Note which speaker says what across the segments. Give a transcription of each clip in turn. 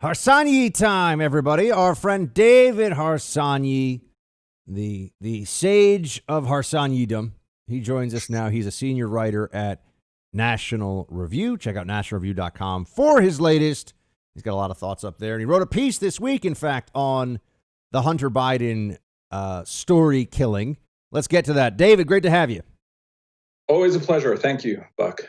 Speaker 1: Harsanyi time, everybody. Our friend David Harsanyi, the sage of Harsanyidom. He joins us now. He's a senior writer at National Review. Check out nationalreview.com for his latest. He's got a lot of thoughts up there. And he wrote a piece this week, in fact, on the Hunter Biden story killing. Let's get to that. David, great to have you.
Speaker 2: Always a pleasure. Thank you, Buck.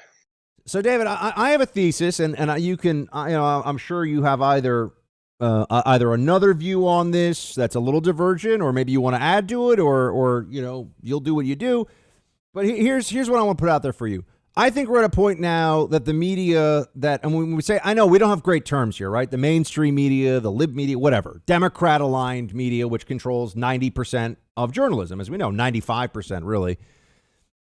Speaker 1: So, David, I have a thesis, and you can, I'm sure you have either another view on this that's a little divergent, or maybe you want to add to it, or you'll do what you do. But here's what I want to put out there for you. I think we're at a point now that the media and when we say, I know we don't have great terms here, right? The mainstream media, the lib media, whatever, Democrat-aligned media, which controls 90% of journalism, as we know, 95% really.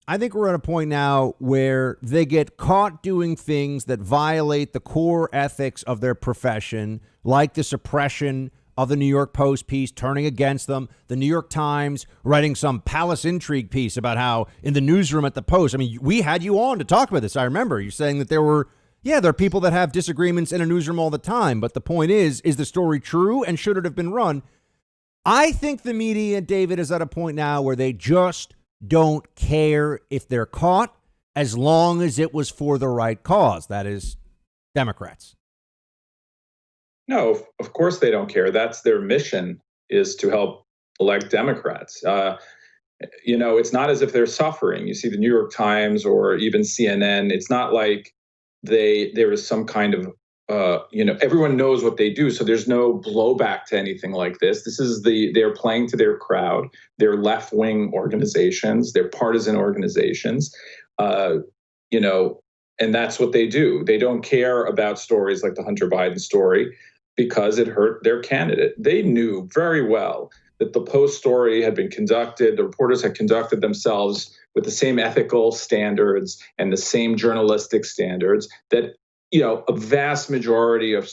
Speaker 1: I think we're at a point now where they get caught doing things that violate the core ethics of their profession, like the suppression of the New York Post piece turning against them, the New York Times writing some palace intrigue piece about how in the newsroom at the Post, I mean, we had you on to talk about this. I remember you saying that there are people that have disagreements in a newsroom all the time. But the point is the story true, and should it have been run? I think the media, David, is at a point now where they just don't care if they're caught, as long as it was for the right cause. That is, Democrats.
Speaker 2: No, of course they don't care. That's their mission, is to help elect Democrats. It's not as if they're suffering. You see the New York Times or even CNN. It's not like there is some kind of everyone knows what they do, so there's no blowback to anything like this. They're playing to their crowd. They're left-wing organizations. They're partisan organizations, and that's what they do. They don't care about stories like the Hunter Biden story because it hurt their candidate. They knew very well that the Post story had been conducted, the reporters had conducted themselves with the same ethical standards and the same journalistic standards that a vast majority of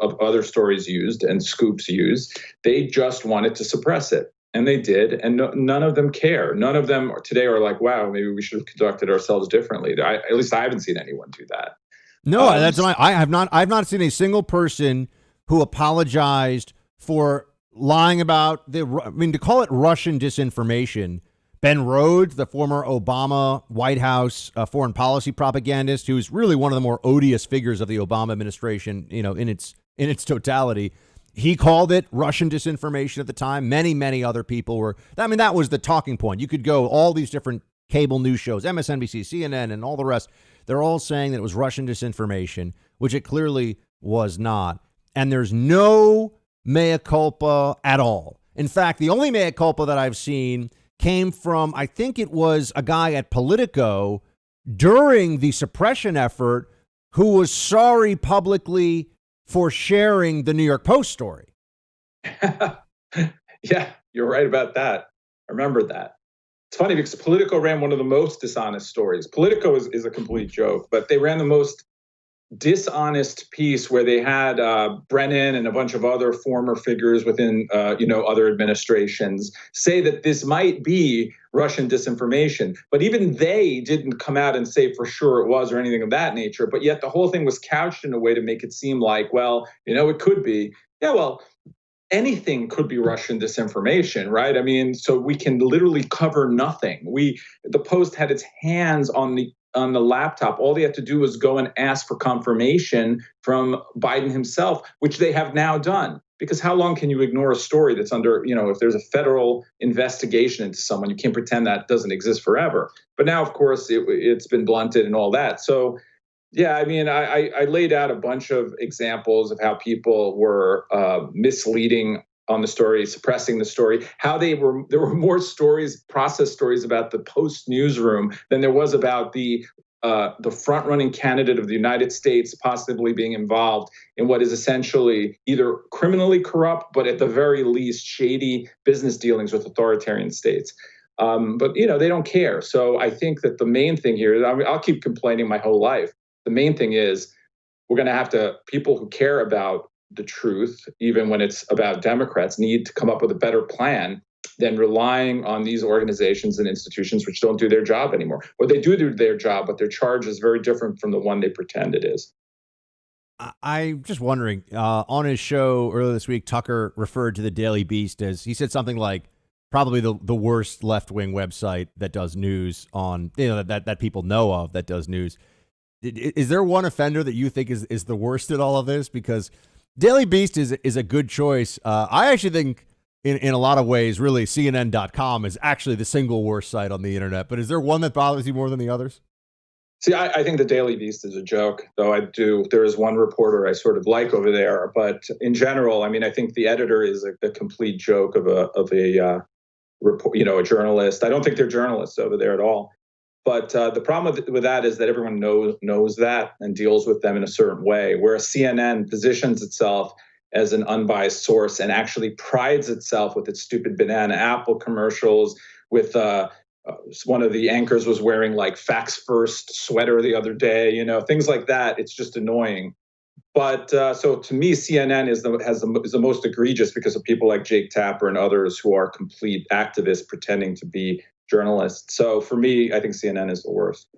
Speaker 2: other stories used and scoops used. They just wanted to suppress it, and they did. And none of them care. None of them today are like, "Wow, maybe we should have conducted ourselves differently." At least I haven't seen anyone do that.
Speaker 1: No, that's why I have not. I've not seen a single person who apologized for lying about to call it Russian disinformation. Ben Rhodes, the former Obama White House foreign policy propagandist, who's really one of the more odious figures of the Obama administration, in its totality, he called it Russian disinformation at the time. Many, many other people were. That was the talking point. You could go all these different cable news shows, MSNBC, CNN, and all the rest. They're all saying that it was Russian disinformation, which it clearly was not. And there's no mea culpa at all. In fact, the only mea culpa that I've seen came from, I think it was a guy at Politico during the suppression effort who was sorry publicly for sharing the New York Post story.
Speaker 2: Yeah, you're right about that. I remember that. It's funny because Politico ran one of the most dishonest stories. Politico is a complete joke, but they ran the most dishonest piece where they had Brennan and a bunch of other former figures within, other administrations say that this might be Russian disinformation. But even they didn't come out and say for sure it was or anything of that nature. But yet the whole thing was couched in a way to make it seem like, well, it could be. Yeah, well, anything could be Russian disinformation, right? So we can literally cover nothing. The Post had its hands on the laptop. All they had to do was go and ask for confirmation from Biden himself, which they have now done. Because how long can you ignore a story that's under, if there's a federal investigation into someone, you can't pretend that doesn't exist forever. But now, of course, it's been blunted and all that. So, yeah, I laid out a bunch of examples of how people were misleading on the story, suppressing the story, how there were more process stories about the Post newsroom than there was about the front-running candidate of the United States possibly being involved in what is essentially either criminally corrupt, but at the very least shady business dealings with authoritarian states. But they don't care. So I think that the main thing here, I'll keep complaining my whole life. The main thing is we're going to have people who care about the truth, even when it's about Democrats, need to come up with a better plan than relying on these organizations and institutions which don't do their job anymore. Or they do their job, but their charge is very different from the one they pretend it is.
Speaker 1: I'm just wondering, on his show earlier this week, Tucker referred to the Daily Beast as, he said something like, probably the worst left-wing website that does news on, that people know of that does news. Is there one offender that you think is the worst at all of this? Because Daily Beast is a good choice. I actually think in a lot of ways, really, CNN.com is actually the single worst site on the internet. But is there one that bothers you more than the others?
Speaker 2: See, I think the Daily Beast is a joke, though there is one reporter I sort of like over there. But in general, I mean, I think the editor is a complete joke of a report, a journalist. I don't think they're journalists over there at all. But the problem with that is that everyone knows that and deals with them in a certain way, whereas CNN positions itself as an unbiased source and actually prides itself with its stupid banana apple commercials. With one of the anchors was wearing like facts first sweater the other day, things like that. It's just annoying. But so to me, CNN is the most egregious because of people like Jake Tapper and others who are complete activists pretending to be journalists. So for me, I think CNN is the worst.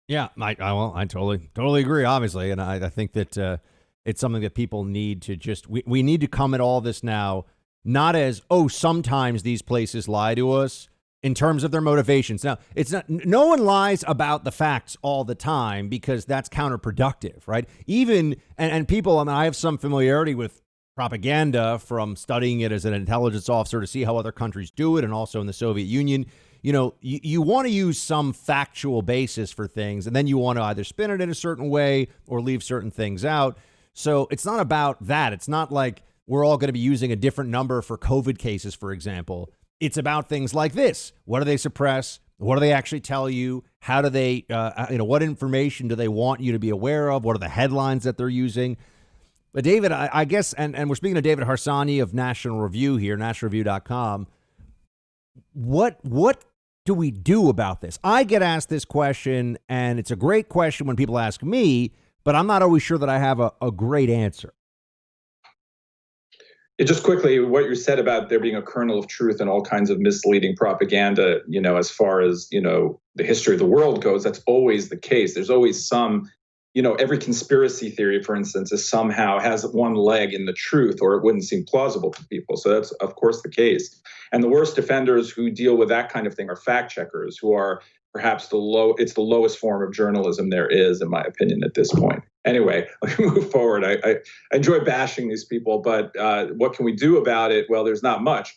Speaker 1: Yeah, I totally agree, obviously, and I think that it's something that people need to we need to come at all this now, not as sometimes these places lie to us in terms of their motivations. Now, it's not, no one lies about the facts all the time because that's counterproductive, right? Even and people, I have some familiarity with propaganda from studying it as an intelligence officer to see how other countries do it, and also in the Soviet Union. You want to use some factual basis for things, and then you want to either spin it in a certain way or leave certain things out. So it's not about that. It's not like we're all going to be using a different number for COVID cases, for example. It's about things like this. What do they suppress? What do they actually tell you? How do they, what information do they want you to be aware of? What are the headlines that they're using? But David, I guess, and we're speaking to David Harsanyi of National Review here, nationalreview.com. What do we do about this? I get asked this question, and it's a great question when people ask me, but I'm not always sure that I have a great answer.
Speaker 2: Just quickly, what you said about there being a kernel of truth and all kinds of misleading propaganda, as far as, the history of the world goes, that's always the case. There's always some, every conspiracy theory, for instance, somehow has one leg in the truth, or it wouldn't seem plausible to people. So that's, of course, the case. And the worst offenders who deal with that kind of thing are fact checkers, who are perhaps it's the lowest form of journalism there is, in my opinion, at this point. Anyway, let me move forward. I enjoy bashing these people, but what can we do about it? Well, there's not much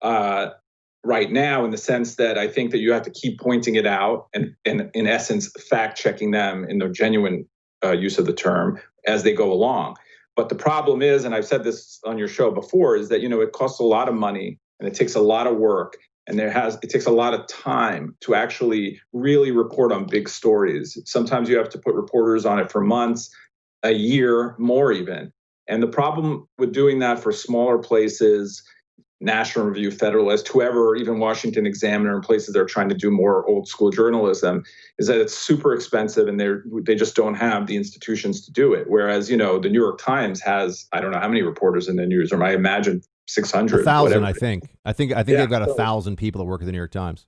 Speaker 2: right now, in the sense that I think that you have to keep pointing it out and in essence, fact checking them in their genuine use of the term as they go along. But the problem is, and I've said this on your show before, is that, it costs a lot of money and it takes a lot of work. And it takes a lot of time to actually really report on big stories. Sometimes you have to put reporters on it for months, a year, more even. And the problem with doing that for smaller places, National Review, Federalist, whoever, even Washington Examiner, and places that are trying to do more old school journalism, is that it's super expensive and they just don't have the institutions to do it. Whereas, the New York Times has, I don't know how many reporters in the newsroom. I imagine 600.
Speaker 1: 1,000, I think. I think they've got 1,000 people that work at the New York Times.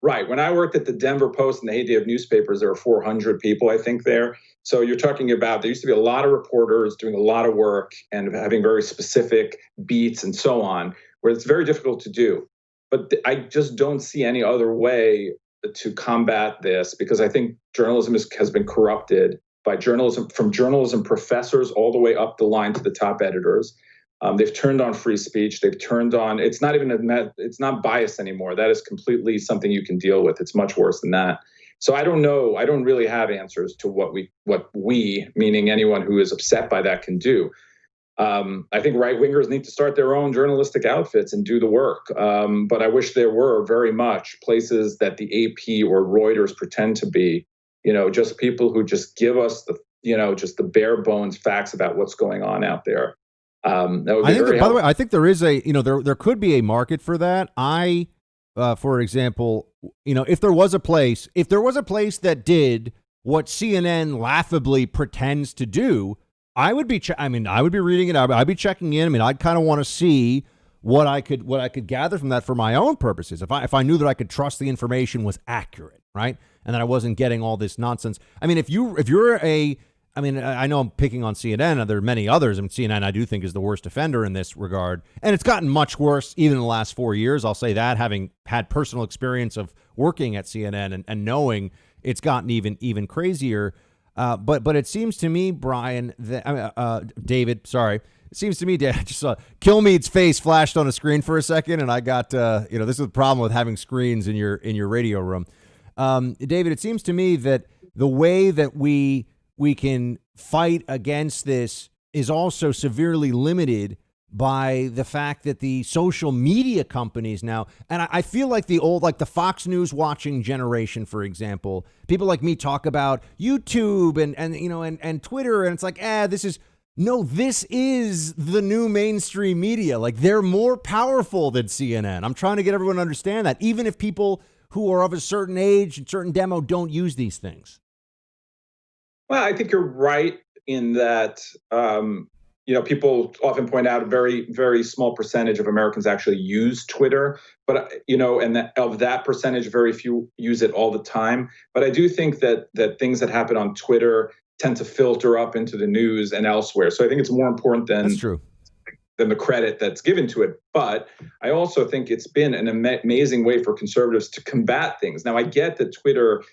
Speaker 2: Right. When I worked at the Denver Post in the heyday of newspapers, there were 400 people, I think, there. So you're talking about, there used to be a lot of reporters doing a lot of work and having very specific beats and so on, where it's very difficult to do. But I just don't see any other way to combat this, because I think journalism has been corrupted by journalism, from journalism professors all the way up the line to the top editors. They've turned on free speech. They've turned on, it's not bias anymore. That is completely something you can deal with. It's much worse than that. So I don't know. I don't really have answers to what we, meaning anyone who is upset by that, can do. I think right-wingers need to start their own journalistic outfits and do the work. But I wish there were very much places that the AP or Reuters pretend to be, just people who just give us just the bare bones facts about what's going on out there. That would be
Speaker 1: by the way, I think there is there could be a market for that. For example, if there was a place that did what CNN laughably pretends to do, I would be reading it. I'd be checking in. I'd kind of want to see what I could gather from that for my own purposes. If I knew that I could trust the information was accurate, right, and that I wasn't getting all this nonsense. If you're I mean, I know I'm picking on CNN, and there are many others, and CNN I do think is the worst offender in this regard. And it's gotten much worse even in the last 4 years. I'll say that, having had personal experience of working at CNN and knowing it's gotten even crazier. But it seems to me, Brian, that David, sorry. It seems to me, Dad, I just saw Kilmead's face flashed on a screen for a second, and I got, this is the problem with having screens in your radio room. David, it seems to me that the way that we can fight against this is also severely limited by the fact that the social media companies now, and I feel like the Fox News watching generation, for example, people like me talk about YouTube and Twitter, and it's like, this is the new mainstream media. Like, they're more powerful than CNN. I'm trying to get everyone to understand that, even if people who are of a certain age and certain demo don't use these things.
Speaker 2: Well, I think you're right in that, people often point out a very, very small percentage of Americans actually use Twitter, but, and of that percentage, very few use it all the time. But I do think that things that happen on Twitter tend to filter up into the news and elsewhere. So I think it's more important
Speaker 1: That's true.
Speaker 2: than the credit that's given to it. But I also think it's been an amazing way for conservatives to combat things. Now, I get that Twitter,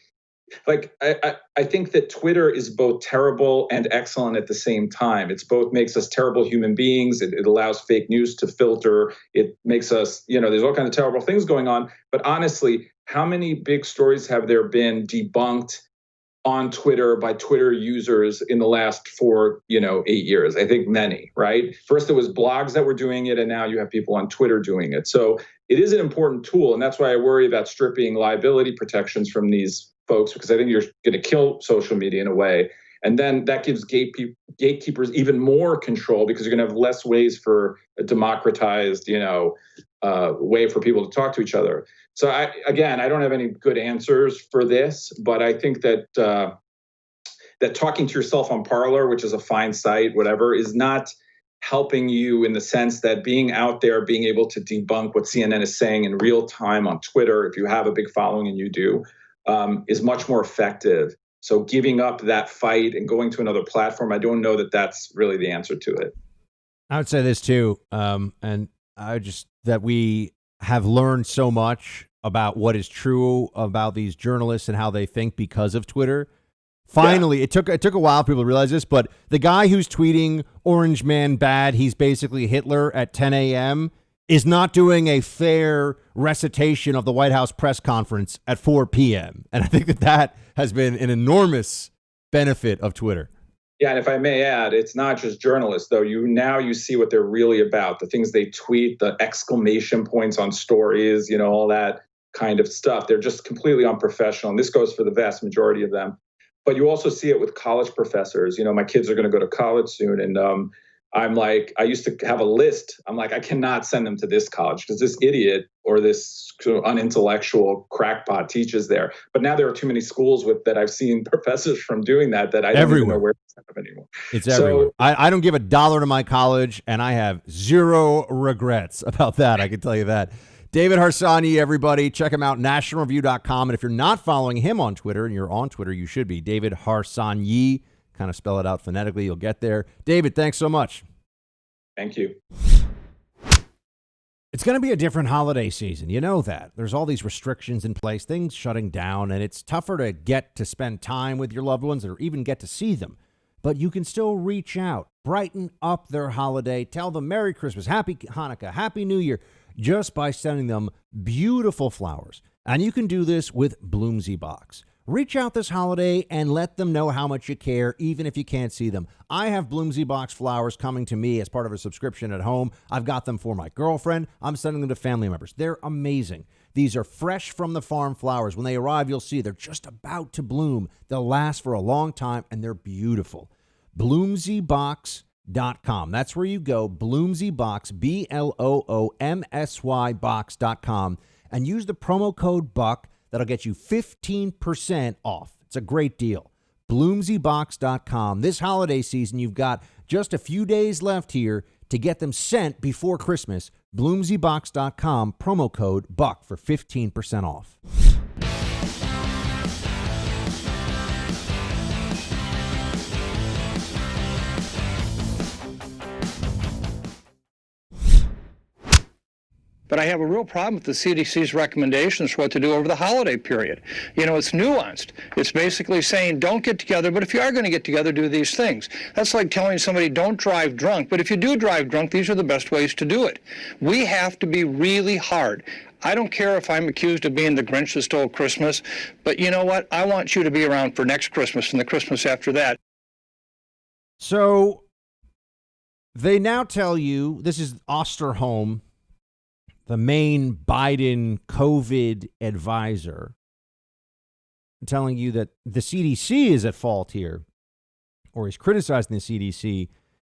Speaker 2: I think that Twitter is both terrible and excellent at the same time. It's both makes us terrible human beings. It allows fake news to filter. It makes us, there's all kinds of terrible things going on. But honestly, how many big stories have there been debunked on Twitter by Twitter users in the last 8 years? I think many, right? First, it was blogs that were doing it, and now you have people on Twitter doing it. So it is an important tool, and that's why I worry about stripping liability protections from these folks, because I think you're going to kill social media in a way. And then that gives gatekeepers even more control, because you're going to have less ways for a democratized, way for people to talk to each other. So I don't have any good answers for this, but I think that that talking to yourself on Parler, which is a fine site, whatever, is not helping you in the sense that being out there, being able to debunk what CNN is saying in real time on Twitter, if you have a big following, and you do, is much more effective. So giving up that fight and going to another platform, I don't know that that's really the answer to it.
Speaker 1: I would say this too, and that we have learned so much about what is true about these journalists and how they think because of Twitter. Finally, it took a while for people to realize this, but the guy who's tweeting "Orange Man bad," he's basically Hitler at 10 a.m. is not doing a fair recitation of the White House press conference at 4 p.m. And I think that has been an enormous benefit of Twitter.
Speaker 2: Yeah, and if I may add, it's not just journalists, though. You see what they're really about, the things they tweet, the exclamation points on stories, all that kind of stuff. They're just completely unprofessional. And this goes for the vast majority of them. But you also see it with college professors. My kids are going to go to college soon. And I'm like, I used to have a list. I'm like, I cannot send them to this college because this idiot or this unintellectual crackpot teaches there. But now there are too many schools that I've seen professors from doing that I don't even know where to send them anymore.
Speaker 1: It's everywhere. I don't give $1 to my college, and I have zero regrets about that. I can tell you that. David Harsanyi, everybody. Check him out, nationalreview.com. And if you're not following him on Twitter, and you're on Twitter, you should be. David Harsanyi. Kind of spell it out phonetically. You'll get there. David, thanks so much.
Speaker 2: Thank you.
Speaker 1: It's going to be a different holiday season. You know that. There's all these restrictions in place, things shutting down, and it's tougher to get to spend time with your loved ones or even get to see them. But you can still reach out, brighten up their holiday, tell them Merry Christmas, Happy Hanukkah, Happy New Year, just by sending them beautiful flowers. And you can do this with Bloomsy Box. Reach out this holiday and let them know how much you care, even if you can't see them. I have Bloomsy Box flowers coming to me as part of a subscription at home. I've got them for my girlfriend. I'm sending them to family members. They're amazing. These are fresh from the farm flowers. When they arrive, you'll see they're just about to bloom. They'll last for a long time, and they're beautiful. BloomsyBox.com. That's where you go. Bloomsy Box, BLOOMSY box.com, and use the promo code BUCK. That'll get you 15% off. It's a great deal. BloomsyBox.com. This holiday season, you've got just a few days left here to get them sent before Christmas. BloomsyBox.com, promo code BUCK for 15% off.
Speaker 3: but I have a real problem with the CDC's recommendations for what to do over the holiday period. You know, it's nuanced. It's basically saying don't get together, but if you are going to get together, do these things. That's like telling somebody don't drive drunk, but if you do drive drunk, these are the best ways to do it. We have to be really hard. I don't care if I'm accused of being the Grinch that stole Christmas, but you know what? I want you to be around for next Christmas and the Christmas after that.
Speaker 1: So they now tell you, this is Osterholm, the main Biden COVID advisor, telling you that the CDC is at fault here, or he's criticizing the CDC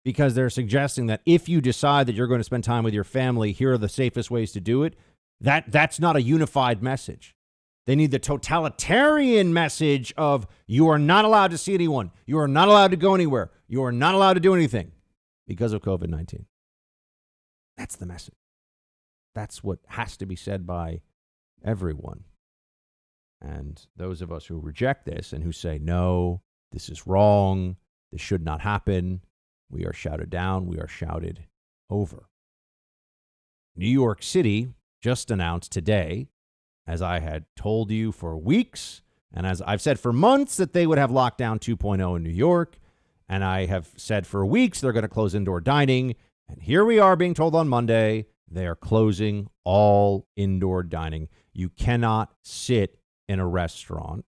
Speaker 1: because they're suggesting that if you decide that you're going to spend time with your family, here are the safest ways to do it. That's not a unified message. They need the totalitarian message of you are not allowed to see anyone. You are not allowed to go anywhere. You are not allowed to do anything because of COVID-19. That's the message. That's what has to be said by everyone. And those of us who reject this and who say, no, this is wrong, this should not happen, we are shouted down, we are shouted over. New York City just announced today, as I had told you for weeks, and as I've said for months, that they would have lockdown 2.0 in New York. And I have said for weeks they're going to close indoor dining. And here we are being told on Monday they are closing all indoor dining. You cannot sit in a restaurant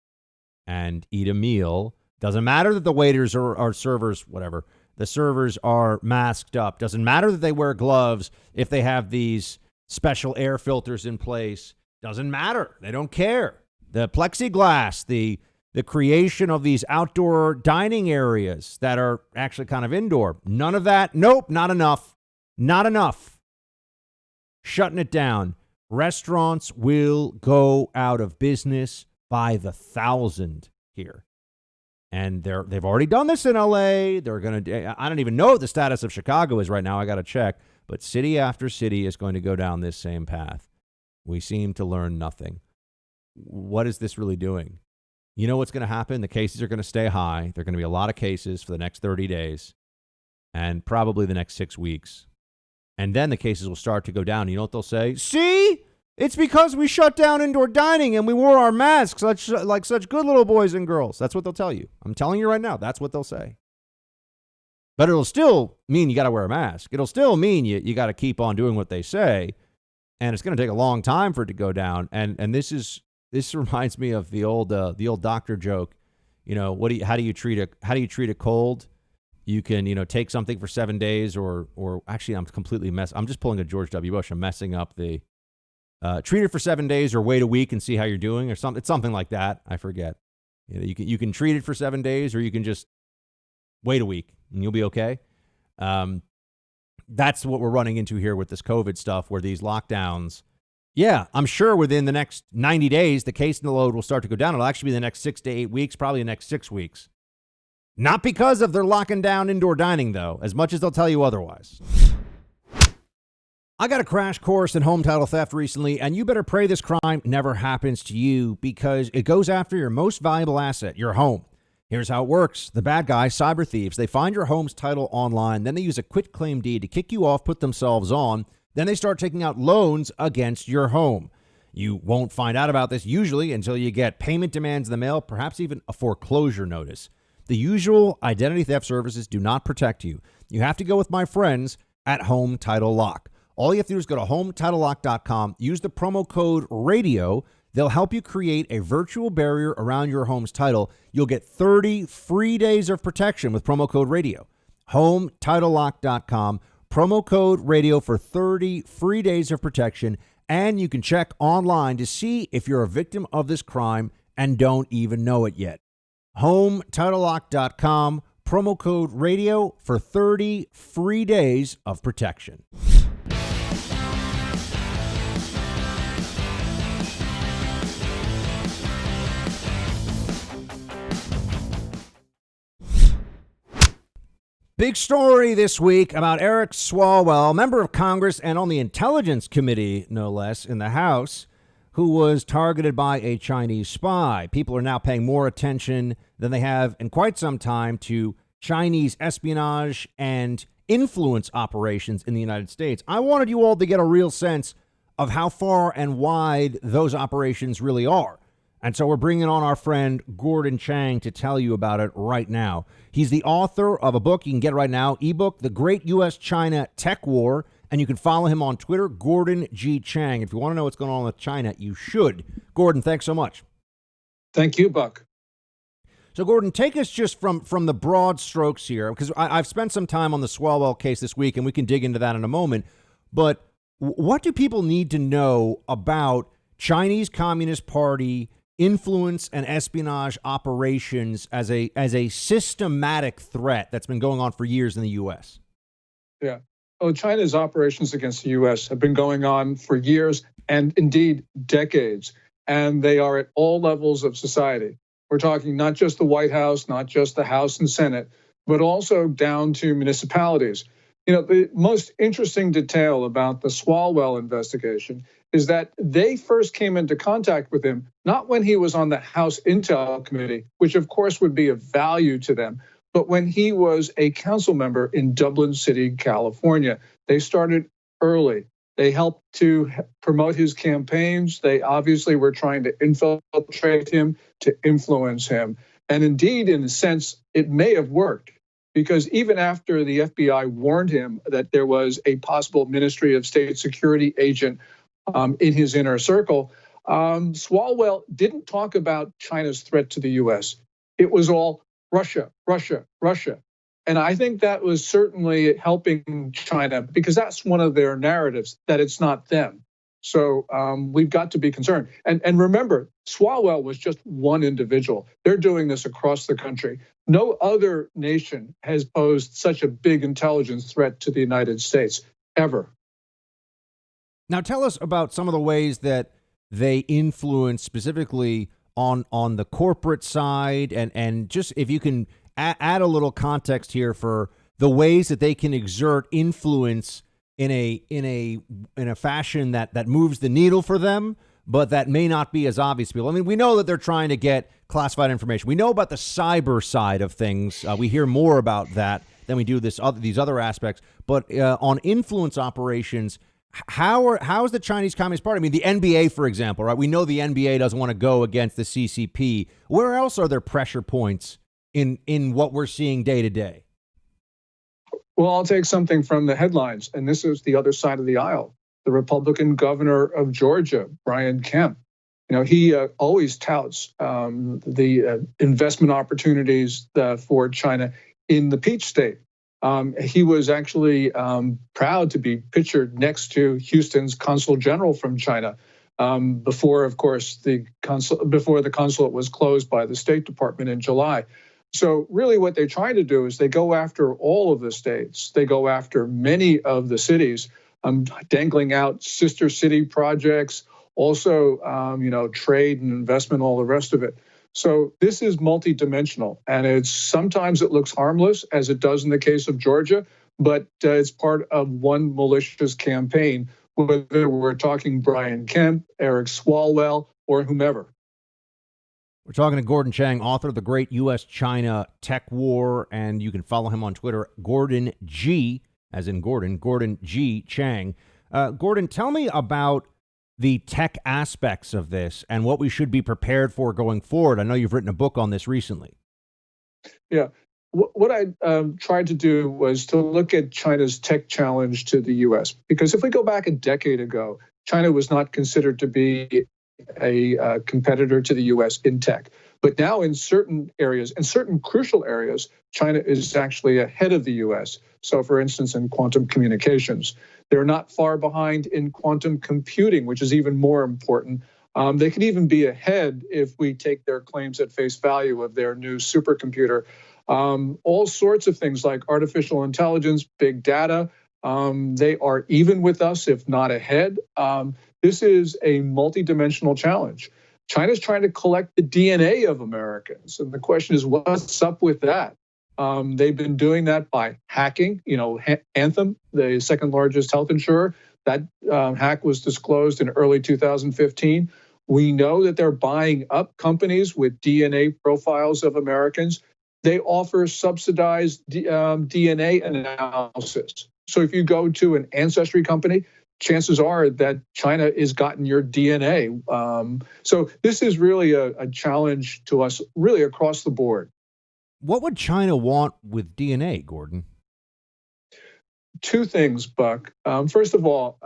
Speaker 1: and eat a meal. Doesn't matter that the waiters or servers, whatever, the servers are masked up. Doesn't matter that they wear gloves if they have these special air filters in place. Doesn't matter. They don't care. The plexiglass, the creation of these outdoor dining areas that are actually kind of indoor. None of that. Nope, not enough. Not enough. Shutting it down. Restaurants will go out of business by the thousand here. And they've already done this in LA. They're going to, I don't even know what the status of Chicago is right now. I got to check. But city after city is going to go down this same path. We seem to learn nothing. What is this really doing? You know what's going to happen? The cases are going to stay high. There are going to be a lot of cases for the next 30 days and probably the next 6 weeks. And then the cases will start to go down. You know what they'll say? See? It's because we shut down indoor dining and we wore our masks like such good little boys and girls. That's what they'll tell you. I'm telling you right now, that's what they'll say. But it'll still mean you got to wear a mask. It'll still mean you got to keep on doing what they say. And it's going to take a long time for it to go down. And this reminds me of the old doctor joke. You know, how do you treat a cold? You can, take something for 7 days or actually I'm just pulling a George W. Bush. I'm messing up the treat it for 7 days or wait a week and see how you're doing or something. It's something like that. I forget. You can treat it for 7 days or you can just wait a week and you'll be okay. That's what we're running into here with this COVID stuff where these lockdowns. Yeah, I'm sure within the next 90 days, the case load will start to go down. It'll actually be the next 6 to 8 weeks, probably the next 6 weeks. Not because of they're locking down indoor dining, though, as much as they'll tell you otherwise. I got a crash course in home title theft recently, and you better pray this crime never happens to you because it goes after your most valuable asset, your home. Here's how it works. The bad guys, cyber thieves, they find your home's title online, then they use a quitclaim deed to kick you off, put themselves on. Then they start taking out loans against your home. You won't find out about this usually until you get payment demands in the mail, perhaps even a foreclosure notice. The usual identity theft services do not protect you. You have to go with my friends at Home Title Lock. All you have to do is go to HomeTitleLock.com, use the promo code RADIO. They'll help you create a virtual barrier around your home's title. You'll get 30 free days of protection with promo code RADIO. HomeTitleLock.com. Promo code RADIO for 30 free days of protection, and you can check online to see if you're a victim of this crime and don't even know it yet. HomeTitleLock.com, promo code RADIO for 30 free days of protection. Big story this week about Eric Swalwell, member of Congress and on the Intelligence Committee, no less, in the House, who was targeted by a Chinese spy. People are now paying more attention than they have in quite some time to Chinese espionage and influence operations in the United States. I wanted you all to get a real sense of how far and wide those operations really are. And so we're bringing on our friend Gordon Chang to tell you about it right now. He's the author of a book you can get right now, ebook, The Great U.S.-China Tech War, and you can follow him on Twitter, Gordon G. Chang. If you want to know what's going on with China, you should. Gordon, thanks so much.
Speaker 4: Thank you, Buck.
Speaker 1: So, Gordon, take us just from the broad strokes here, because I've spent some time on the Swalwell case this week, and we can dig into that in a moment. But what do people need to know about Chinese Communist Party influence and espionage operations as a systematic threat that's been going on for years in the U.S.?
Speaker 4: Yeah. Well, China's operations against the U.S. have been going on for years and indeed decades, and they are at all levels of society. We're talking not just the White House, not just the House and Senate, but also down to municipalities. You know, the most interesting detail about the Swalwell investigation is that they first came into contact with him, not when he was on the House Intel Committee, which of course would be of value to them, but when he was a council member in Dublin City, California. They started early. They helped to promote his campaigns. They obviously were trying to infiltrate him, to influence him. And indeed, in a sense, it may have worked, because even after the FBI warned him that there was a possible Ministry of State Security agent in his inner circle, Swalwell didn't talk about China's threat to the U.S. It was all Russia, Russia, Russia. And I think that was certainly helping China, because that's one of their narratives, that it's not them. So we've got to be concerned. And remember, Swalwell was just one individual. They're doing this across the country. No other nation has posed such a big intelligence threat to the United States, ever.
Speaker 1: Now, tell us about some of the ways that they influence specifically on the corporate side, and just if you can add a little context here for the ways that they can exert influence in a fashion that moves the needle for them, but that may not be as obvious to people. I mean, we know that they're trying to get classified information. We know about the cyber side of things. We hear more about that than we do these other aspects. But on influence operations, how is the Chinese Communist Party? I mean, the NBA, for example, right? We know the NBA doesn't want to go against the CCP. Where else are there pressure points in what we're seeing day to day?
Speaker 4: Well, I'll take something from the headlines, and this is the other side of the aisle. The Republican governor of Georgia, Brian Kemp, you know, he always touts the investment opportunities for China in the Peach State. He was actually proud to be pictured next to Houston's consul general from China before, of course, before the consulate was closed by the State Department in July. So really what they try to do is they go after all of the states. They go after many of the cities, dangling out sister city projects, also, trade and investment, all the rest of it. So this is multidimensional, and sometimes it looks harmless, as it does in the case of Georgia, but it's part of one malicious campaign, whether we're talking Brian Kemp, Eric Swalwell, or whomever.
Speaker 1: We're talking to Gordon Chang, author of The Great U.S.-China Tech War, and you can follow him on Twitter, Gordon G, as in Gordon G. Chang. Gordon, tell me about the tech aspects of this and what we should be prepared for going forward. I know you've written a book on this recently.
Speaker 4: Yeah. What I tried to do was to look at China's tech challenge to the U.S., because if we go back a decade ago, China was not considered to be a competitor to the U.S. in tech. But now in certain areas, in certain crucial areas, China is actually ahead of the U.S. So for instance, in quantum communications, they're not far behind in quantum computing, which is even more important. They could even be ahead if we take their claims at face value of their new supercomputer. All sorts of things like artificial intelligence, big data, they are even with us, if not ahead. This is a multidimensional challenge. China's trying to collect the DNA of Americans. And the question is, what's up with that? They've been doing that by hacking. Anthem, the second largest health insurer, that hack was disclosed in early 2015. We know that they're buying up companies with DNA profiles of Americans. They offer subsidized DNA analysis. So if you go to an ancestry company, chances are that China has gotten your DNA. So this is really a challenge to us, really across the board.
Speaker 1: What would China want with DNA, Gordon?
Speaker 4: Two things, Buck. First of all,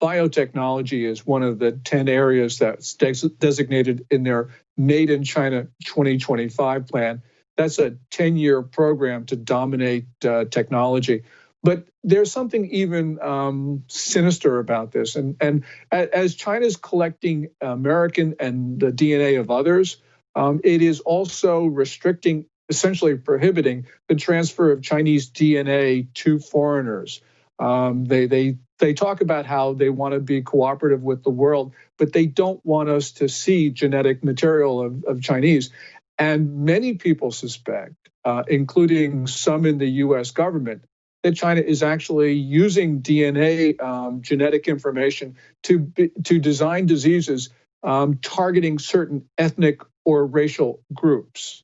Speaker 4: biotechnology is one of the 10 areas that's designated in their Made in China 2025 plan. That's a 10-year program to dominate technology. But there's something even sinister about this. And as China's collecting American and the DNA of others, it is also restricting, essentially prohibiting the transfer of Chinese DNA to foreigners. They talk about how they want to be cooperative with the world, but they don't want us to see genetic material of Chinese. And many people suspect, including some in the US government, that China is actually using DNA genetic information to design diseases targeting certain ethnic or racial groups.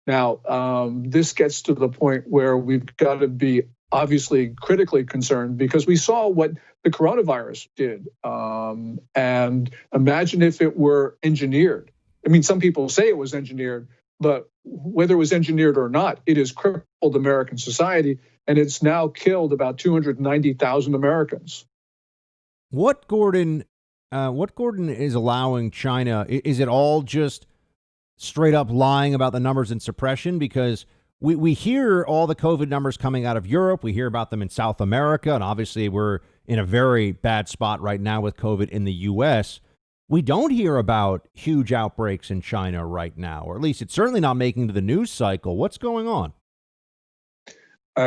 Speaker 4: Now, this gets to the point where we've got to be obviously critically concerned, because we saw what the coronavirus did. And imagine if it were engineered. I mean, some people say it was engineered, but whether it was engineered or not, it has crippled American society, and it's now killed about 290,000 Americans.
Speaker 1: What Gordon is allowing China? Is it all just straight up lying about the numbers and suppression? Because we hear all the COVID numbers coming out of Europe. We hear about them in South America. And obviously we're in a very bad spot right now with COVID in the U.S. We don't hear about huge outbreaks in China right now, or at least it's certainly not making the news cycle. What's going on?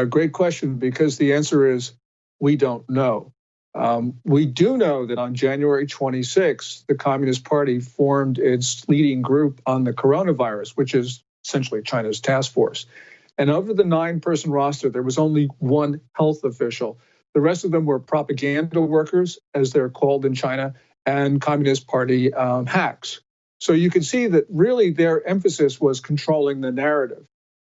Speaker 4: Great question, because the answer is we don't know. We do know that on January 26th, the Communist Party formed its leading group on the coronavirus, which is essentially China's task force. And of the 9-person roster, there was only one health official. The rest of them were propaganda workers, as they're called in China, and Communist Party hacks. So you can see that really their emphasis was controlling the narrative.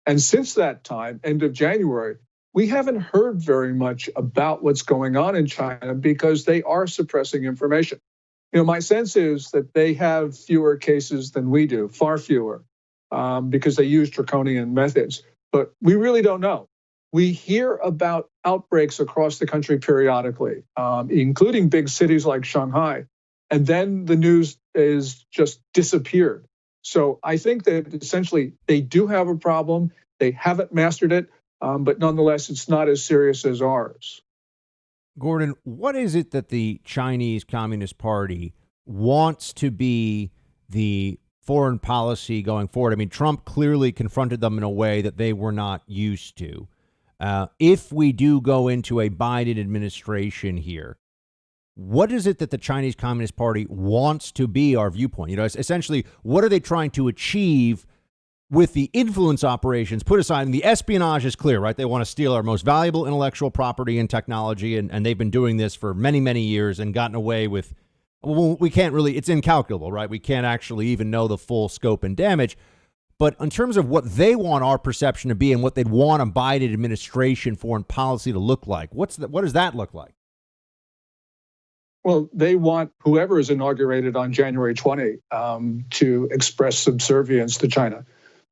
Speaker 4: And since that time, end of January, we haven't heard very much about what's going on in China, because they are suppressing information. You know, my sense is that they have fewer cases than we do, far fewer, because they use draconian methods. But we really don't know. We hear about outbreaks across the country periodically, including big cities like Shanghai. And then the news is just disappeared. So I think that essentially they do have a problem. They haven't mastered it, but nonetheless, it's not as serious as ours.
Speaker 1: Gordon, what is it that the Chinese Communist Party wants to be the foreign policy going forward? I mean, Trump clearly confronted them in a way that they were not used to. If we do go into a Biden administration here, what is it that the Chinese Communist Party wants to be our viewpoint? You know, essentially, what are they trying to achieve with the influence operations put aside? And the espionage is clear, right? They want to steal our most valuable intellectual property and technology. And they've been doing this for many, many years and gotten away with, well, we can't really, it's incalculable, right? We can't actually even know the full scope and damage. But in terms of what they want our perception to be and what they'd want a Biden administration foreign policy to look like, what does that look like?
Speaker 4: Well, they want whoever is inaugurated on January 20 to express subservience to China,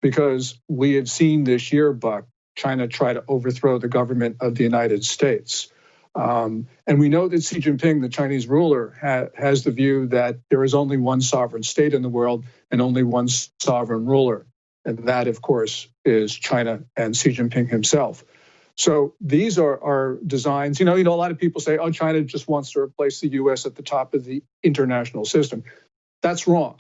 Speaker 4: because we have seen this year, Buck, China try to overthrow the government of the United States. And we know that Xi Jinping, the Chinese ruler, has the view that there is only one sovereign state in the world and only one sovereign ruler. And that, of course, is China and Xi Jinping himself. So these are designs, you know, a lot of people say, oh, China just wants to replace the US at the top of the international system. That's wrong.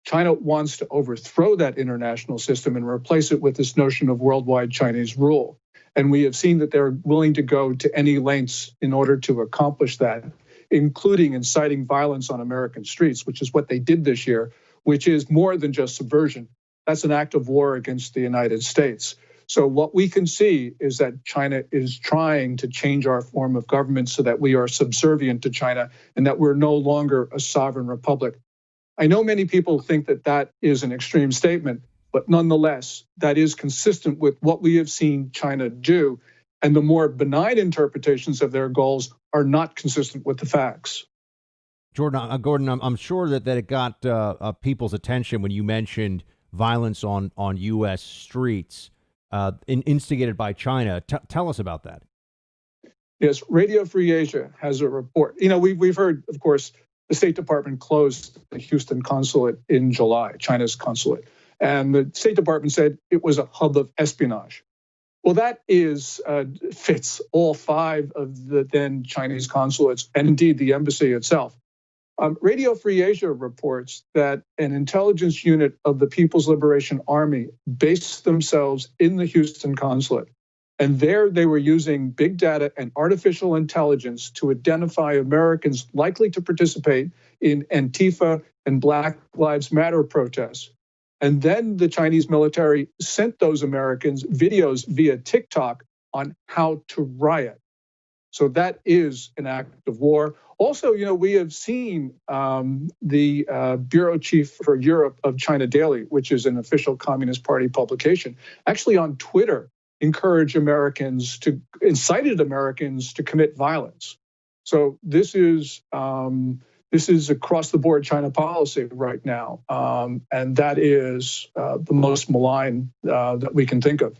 Speaker 4: China wants to overthrow that international system and replace it with this notion of worldwide Chinese rule. And we have seen that they're willing to go to any lengths in order to accomplish that, including inciting violence on American streets, which is what they did this year, which is more than just subversion. That's an act of war against the United States. So what we can see is that China is trying to change our form of government so that we are subservient to China and that we're no longer a sovereign republic. I know many people think that that is an extreme statement, but nonetheless, that is consistent with what we have seen China do. And the more benign interpretations of their goals are not consistent with the facts.
Speaker 1: Gordon, I'm sure that it got people's attention when you mentioned violence on U.S. streets instigated by China. Tell us about that.
Speaker 4: Yes, Radio Free Asia has a report. You know, we've heard, of course, the State Department closed the Houston consulate in July, China's consulate. And the State Department said it was a hub of espionage. Well, that fits all 5 of the then Chinese consulates, and indeed the embassy itself. Radio Free Asia reports that an intelligence unit of the People's Liberation Army based themselves in the Houston consulate. And there they were using big data and artificial intelligence to identify Americans likely to participate in Antifa and Black Lives Matter protests. And then the Chinese military sent those Americans videos via TikTok on how to riot. So that is an act of war. Also, you know, we have seen the bureau chief for Europe of China Daily, which is an official Communist Party publication, actually on Twitter incited Americans to commit violence. So this is across the board China policy right now, and that is the most malign that we can think of.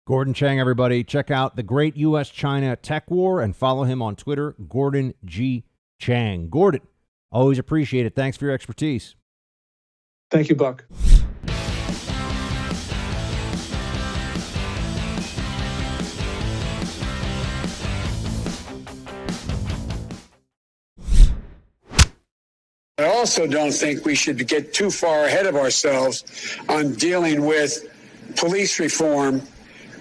Speaker 1: Gordon Chang, everybody, check out the Great U.S.-China Tech War and follow him on Twitter, Gordon G. Chang. Gordon, always appreciate it. Thanks for your expertise.
Speaker 4: Thank you, Buck.
Speaker 5: I also don't think we should get too far ahead of ourselves on dealing with police reform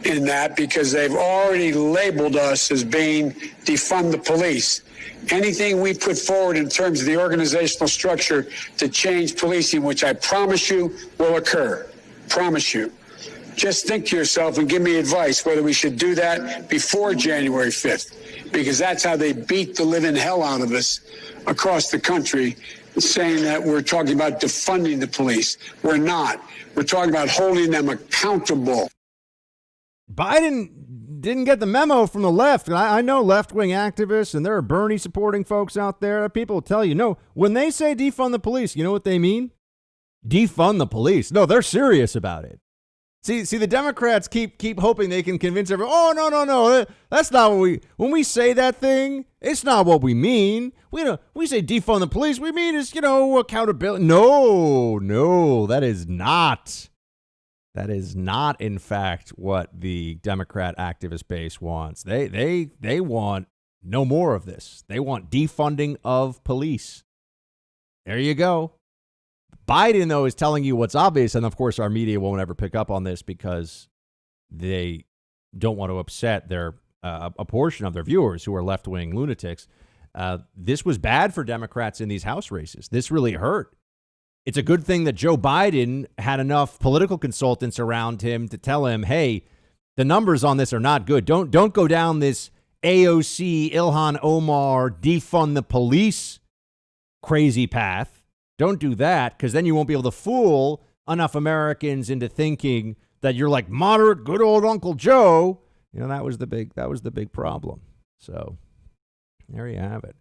Speaker 5: in that, because they've already labeled us as being defund the police. Anything we put forward in terms of the organizational structure to change policing, which I promise you will occur, promise you. Just think to yourself and give me advice whether we should do that before January 5th, because that's how they beat the living hell out of us across the country, saying that we're talking about defunding the police. We're not. We're talking about holding them accountable.
Speaker 1: Biden didn't get the memo from the left. I know left-wing activists, and there are Bernie supporting folks out there. People will tell you, no, when they say defund the police, you know what they mean? Defund the police. No, they're serious about it. See, the Democrats keep hoping they can convince everyone, oh, no, that's not what when we say that thing, it's not what we mean. We say defund the police, we mean is, accountability. No, that is not. That is not, in fact, what the Democrat activist base wants. They want no more of this. They want defunding of police. There you go. Biden, though, is telling you what's obvious, and of course our media won't ever pick up on this because they don't want to upset their a portion of their viewers who are left-wing lunatics. This was bad for Democrats in these House races. This really hurt. It's a good thing that Joe Biden had enough political consultants around him to tell him, hey, the numbers on this are not good. Don't go down this AOC, Ilhan Omar, defund the police crazy path. Don't do that, because then you won't be able to fool enough Americans into thinking that you're like moderate, good old Uncle Joe. That was the big problem. So there you have it.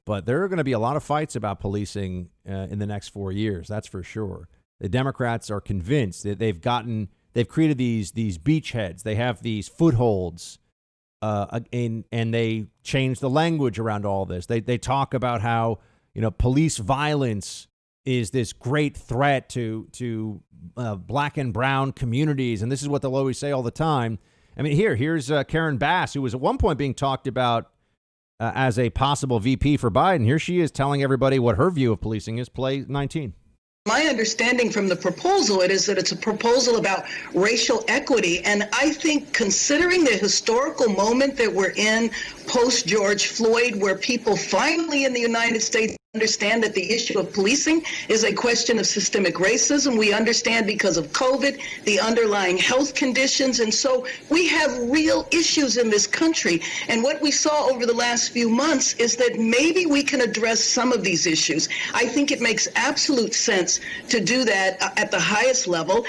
Speaker 1: But there are going to be a lot of fights about policing in the next 4 years. That's for sure. The Democrats are convinced that they've created these beachheads. They have these footholds, and they change the language around all this. They talk about how police violence is this great threat to black and brown communities, and this is what they'll always say all the time. I mean, here's Karen Bass, who was at one point being talked about as a possible VP for Biden. Here she is telling everybody what her view of policing is. Play 19.
Speaker 6: My understanding from the proposal is that it's a proposal about racial equity. And I think considering the historical moment that we're in post George Floyd, where people finally in the United States understand that the issue of policing is a question of systemic racism. We understand because of COVID, the underlying health conditions. And so we have real issues in this country. And what we saw over the last few months is that maybe we can address some of these issues. I think it makes absolute sense to do that at the highest level.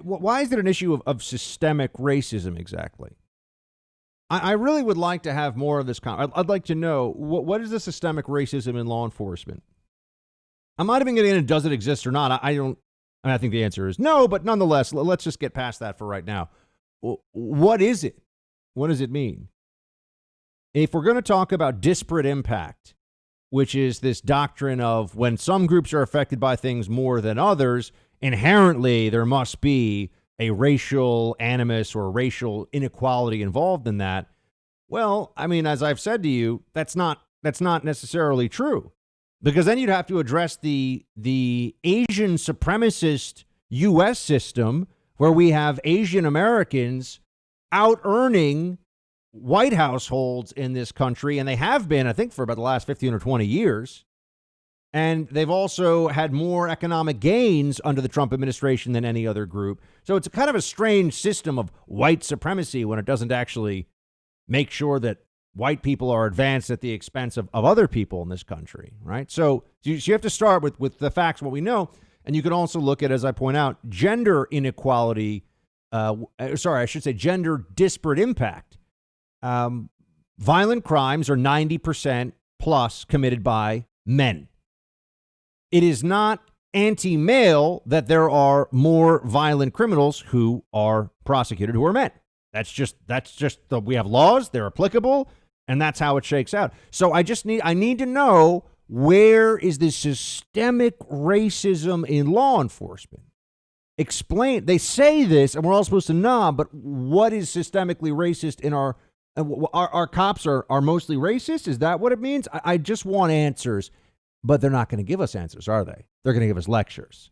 Speaker 1: Why is it an issue of systemic racism exactly? I really would like to have more of this. I'd like to know what is the systemic racism in law enforcement? I'm not even getting into does it exist or not. I think the answer is no, but nonetheless, let's just get past that for right now. What is it? What does it mean? If we're going to talk about disparate impact, which is this doctrine of when some groups are affected by things more than others, inherently there must be a racial animus or racial inequality involved in that. Well, I mean, as I've said to you, that's not necessarily true, because then you'd have to address the Asian supremacist U.S. system where we have Asian Americans out earning white households in this country, and they have been, I think, for about the last 15 or 20 years. And they've also had more economic gains under the Trump administration than any other group. So it's a kind of a strange system of white supremacy when it doesn't actually make sure that white people are advanced at the expense of other people in this country, right? So you have to start with the facts, what we know. And you can also look at, as I point out, gender inequality. Gender disparate impact. Violent crimes are 90% plus committed by men. It is not anti-male that there are more violent criminals who are prosecuted who are men. That's just we have laws, they're applicable, and that's how it shakes out. So I need to know, where is this systemic racism in law enforcement? Explain. They say this, and we're all supposed to nod, but what is systemically racist in our cops are mostly racist? Is that what it means? I just want answers. But they're not going to give us answers, are they? They're going to give us lectures.